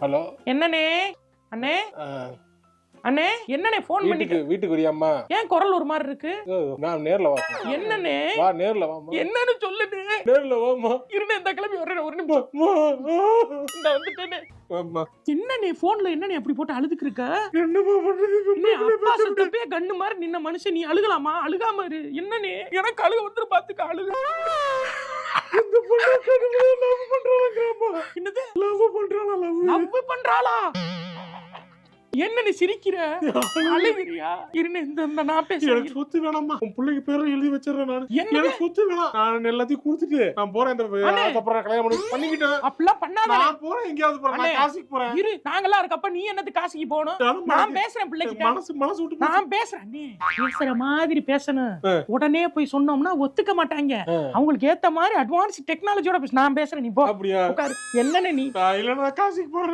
Hello என்னண்ணே அண்ணே அண்ணே என்னண்ணே போன் பண்ணி வீட்டுக்கு வரியாம்மா? ஏன் குரல் ஒரு மாதிரி இருக்கு? நான் நேர்ல வா. என்னண்ணே வா நேர்ல வாமா. என்னன்னு சொல்லுண்ணே. நேர்ல வாமா. இருண்ணே இந்த கிளம்பி வர்றேன் ஒரு நிமிஷம். இந்த வந்துட்டேனே. வாமா. என்னண்ணே போன்ல என்னண்ணே அப்படி போட்டு அழுதுக்கு இருக்க? என்னமா பண்றது? அப்பா சத்தப்பே கண்ணு மாதிரி நின்ன மனுஷன் நீ அழுகலாமா? அழுகாம இரு. என்னண்ணே எனக்கு அழுக வந்துரு பாத்துக்க அழுகு. இந்த பொண்ணு கடுமையா லவ் பண்றாங்கம்மா. என்னது? லவ் பண்றாளா? லவ் பண்றாளா? என்ன நீ சிரிக்கிற? அழுகிறியா? இருண்ணே இந்த நான் பேசுறேன். எனக்கு சொத்து வேணாம்மா. உன் பிள்ளைக்கு பேரை எழுதி வச்சிடுறேன் நான். என்ன? எனக்கு சொத்து வேணாம். நான் எல்லாத்தையும் கொடுத்துட்டு நான் போறேன். இந்த அப்புறம் கல்யாணம் பண்ணிக்கிட்டேன். அப்படிலாம் பண்ணாத. நான் போறேன், எங்கேயாவது போறேன். நான் காசிக்கு போறேன். இரு நாங்கெல்லாம் இருக்கப்ப நீ என்னது காசிக்கு போகணும்? நான் பேசுறேன் பிள்ளைகிட்ட. மனசு விட்டு நான் பேசுறேன். பேசுற மாதிரி பேசணும். உடனே போய் சொன்னோம்னா ஒத்துக்க மாட்டாங்க. அவங்களுக்கு ஏத்த மாதிரி அட்வான்ஸ் டெக்னாலஜியோட பேச. நான் பேசுறேன், நீ போ. அப்படியா? என்னன்னு நீ இல்ல நான் காசிக்கு போறேன்.